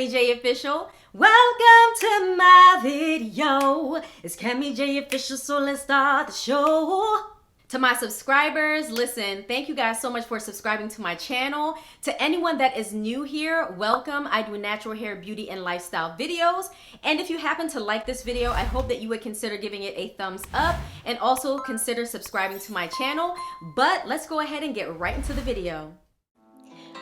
Camille J Official. Welcome to my video. It's Camille J Official, so let's start the show. To my subscribers, listen, thank you guys so much for subscribing to my channel. To anyone that is new here, welcome. I do natural hair, beauty, and lifestyle videos. And if you happen to like this video, I hope that you would consider giving it a thumbs up and also consider subscribing to my channel. But let's go ahead and get right into the video.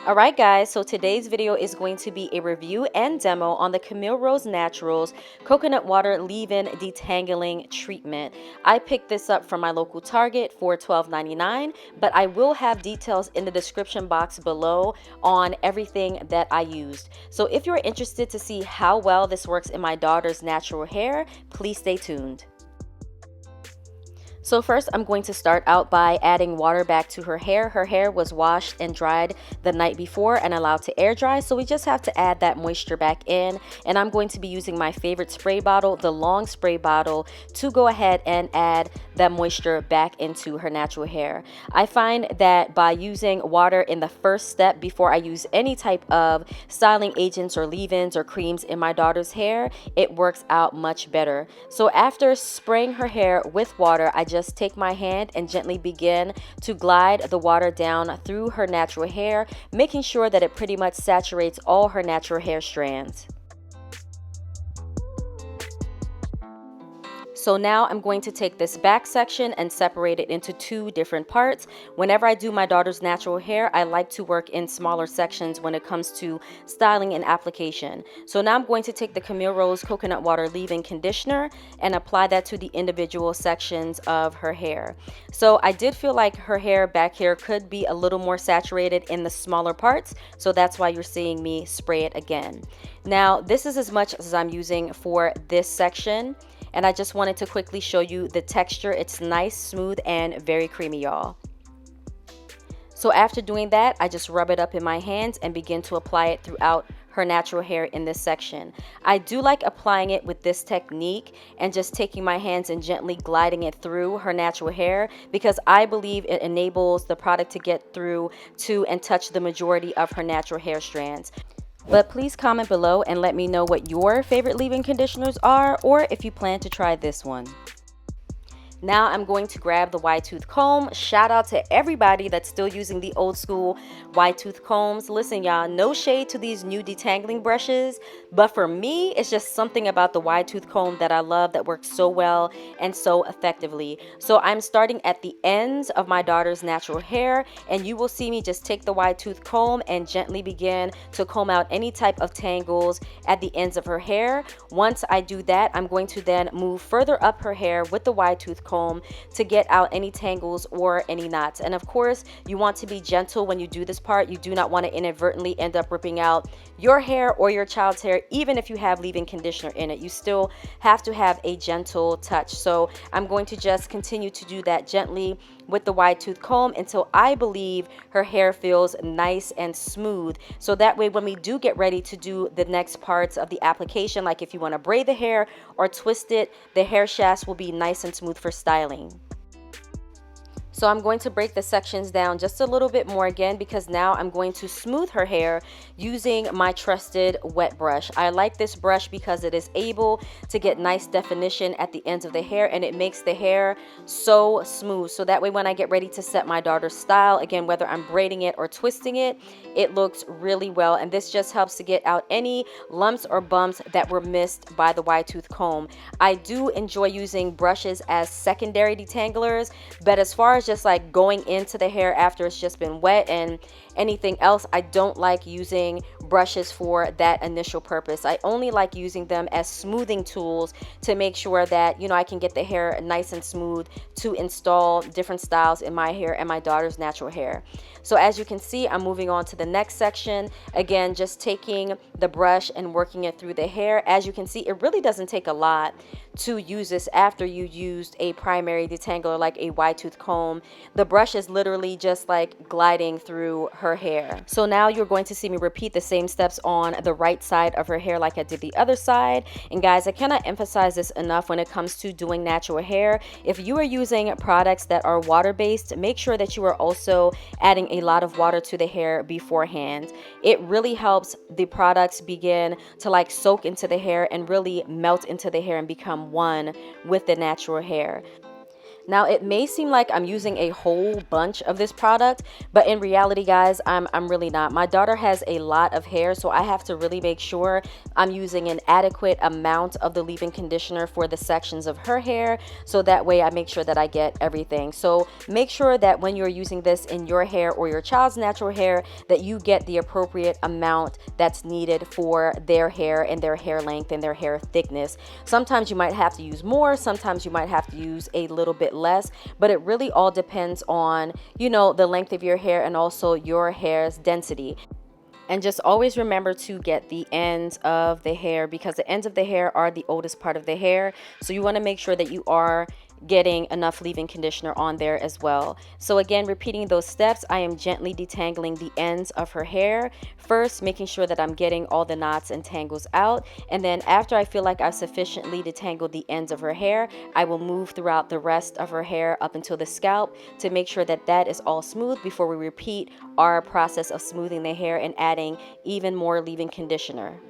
Alright guys, so today's video is going to be a review and demo on the Camille Rose Naturals Coconut Water Leave-In Detangling Treatment. I picked this up from my local Target for $12.99, but I will have details in the description box below on everything that I used. So if you're interested to see how well this works in my daughter's natural hair, please stay tuned. So first, I'm going to start out by adding water back to her hair. Her hair was washed and dried the night before and allowed to air dry, so we just have to add that moisture back in. And I'm going to be using my favorite spray bottle, the long spray bottle, to go ahead and add that moisture back into her natural hair. I find that by using water in the first step before I use any type of styling agents or leave-ins or creams in my daughter's hair, it works out much better. So after spraying her hair with water, I just take my hand and gently begin to glide the water down through her natural hair, making sure that it pretty much saturates all her natural hair strands. So now I'm going to take this back section and separate it into two different parts. Whenever I do my daughter's natural hair, I like to work in smaller sections when it comes to styling and application. So now I'm going to take the Camille Rose Coconut Water Leave-In Conditioner and apply that to the individual sections of her hair. So I did feel like her hair back here could be a little more saturated in the smaller parts, so that's why you're seeing me spray it again. Now this is as much as I'm using for this section. And I just wanted to quickly show you the texture. It's nice, smooth, and very creamy, y'all. So after doing that, I just rub it up in my hands and begin to apply it throughout her natural hair in this section. I do like applying it with this technique and just taking my hands and gently gliding it through her natural hair, because I believe it enables the product to get through to and touch the majority of her natural hair strands. But please comment below and let me know what your favorite leave-in conditioners are, or if you plan to try this one. Now I'm going to grab the wide tooth comb. Shout out to everybody that's still using the old school wide tooth combs. Listen, y'all, no shade to these new detangling brushes, but for me, it's just something about the wide tooth comb that I love that works so well and so effectively. So I'm starting at the ends of my daughter's natural hair, and you will see me just take the wide tooth comb and gently begin to comb out any type of tangles at the ends of her hair. Once I do that, I'm going to then move further up her hair with the wide tooth comb to get out any tangles or any knots. And of course, you want to be gentle when you do this part. You do not want to inadvertently end up ripping out your hair or your child's hair. Even if you have leave-in conditioner in it, you still have to have a gentle touch. So I'm going to just continue to do that gently with the wide tooth comb until I believe her hair feels nice and smooth. So that way, when we do get ready to do the next parts of the application, like if you want to braid the hair or twist it, the hair shafts will be nice and smooth for styling. So I'm going to break the sections down just a little bit more again, because now I'm going to smooth her hair using my trusted wet brush. I like this brush because it is able to get nice definition at the ends of the hair, and it makes the hair so smooth. So that way, when I get ready to set my daughter's style, again, whether I'm braiding it or twisting it, it looks really well. And this just helps to get out any lumps or bumps that were missed by the wide tooth comb. I do enjoy using brushes as secondary detanglers, but as far as just like going into the hair after it's just been wet and anything else, I don't like using brushes for that initial purpose. I only like using them as smoothing tools to make sure that, you know, I can get the hair nice and smooth to install different styles in my hair and my daughter's natural hair. So as you can see, I'm moving on to the next section. Again, just taking the brush and working it through the hair. As you can see, it really doesn't take a lot to use this after you used a primary detangler like a wide tooth comb comb, the brush is literally just like gliding through her hair. So now you're going to see me repeat the same steps on the right side of her hair like I did the other side. And guys, I cannot emphasize this enough when it comes to doing natural hair. If you are using products that are water-based, make sure that you are also adding a lot of water to the hair beforehand. It really helps the products begin to like soak into the hair and really melt into the hair and become one with the natural hair. Now, it may seem like I'm using a whole bunch of this product, but in reality, guys, I'm really not. My daughter has a lot of hair, so I have to really make sure I'm using an adequate amount of the leave-in conditioner for the sections of her hair, so that way I make sure that I get everything. So make sure that when you're using this in your hair or your child's natural hair, that you get the appropriate amount that's needed for their hair and their hair length and their hair thickness. Sometimes you might have to use more, sometimes you might have to use a little bit less, but it really all depends on, you know, the length of your hair and also your hair's density. And just always remember to get the ends of the hair, because the ends of the hair are the oldest part of the hair. So you want to make sure that you are getting enough leave-in conditioner on there as well. So again, repeating those steps, I am gently detangling the ends of her hair. First, making sure that I'm getting all the knots and tangles out. And then after I feel like I've sufficiently detangled the ends of her hair, I will move throughout the rest of her hair up until the scalp to make sure that that is all smooth before we repeat our process of smoothing the hair and adding even more leave-in conditioner.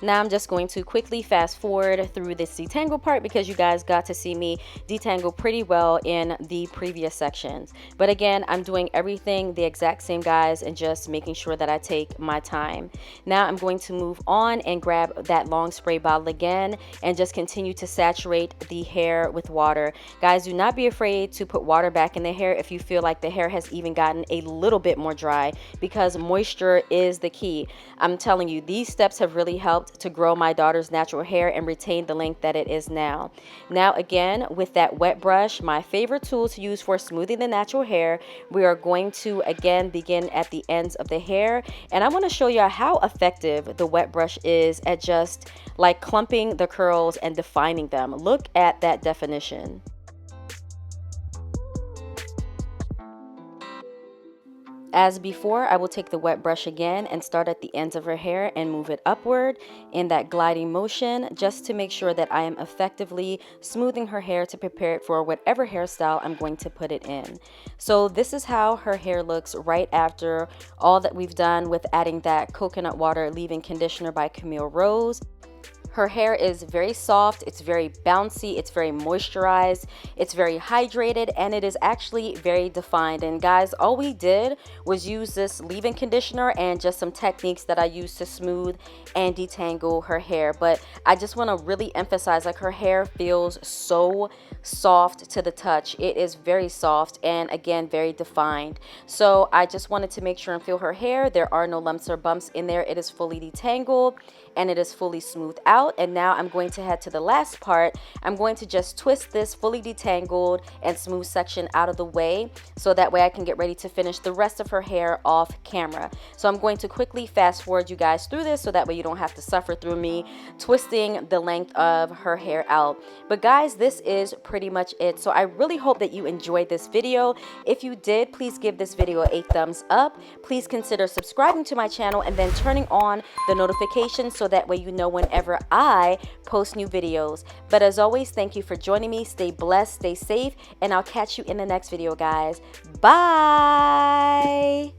Now I'm just going to quickly fast forward through this detangle part because you guys got to see me detangle pretty well in the previous sections. But again, I'm doing everything the exact same, guys, and just making sure that I take my time. Now I'm going to move on and grab that long spray bottle again and just continue to saturate the hair with water. Guys, do not be afraid to put water back in the hair if you feel like the hair has even gotten a little bit more dry, because moisture is the key. I'm telling you, these steps have really helped to grow my daughter's natural hair and retain the length that it is now. Now again, with that wet brush, my favorite tool to use for smoothing the natural hair, we are going to again begin at the ends of the hair, and I want to show you how effective the wet brush is at just like clumping the curls and defining them. Look at that definition. As before, I will take the wet brush again and start at the ends of her hair and move it upward in that gliding motion, just to make sure that I am effectively smoothing her hair to prepare it for whatever hairstyle I'm going to put it in. So this is how her hair looks right after all that we've done with adding that coconut water leave-in conditioner by Camille Rose. Her hair is very soft, it's very bouncy, it's very moisturized, it's very hydrated, and it is actually very defined. And guys, all we did was use this leave-in conditioner and just some techniques that I use to smooth and detangle her hair. But I just want to really emphasize, like, her hair feels so soft to the touch. It is very soft and again very defined. So I just wanted to make sure and feel her hair. There are no lumps or bumps in there. It is fully detangled and it is fully smoothed out. And now I'm going to head to the last part. I'm going to just twist this fully detangled and smooth section out of the way, so that way I can get ready to finish the rest of her hair off camera. So I'm going to quickly fast forward you guys through this, so that way you don't have to suffer through me twisting the length of her hair out. But guys, this is pretty much it. So I really hope that you enjoyed this video. If you did, please give this video a thumbs up. Please consider subscribing to my channel and then turning on the notifications, so that way you know whenever I post new videos. But as always, thank you for joining me. Stay blessed, stay safe, and I'll catch you in the next video, guys. Bye.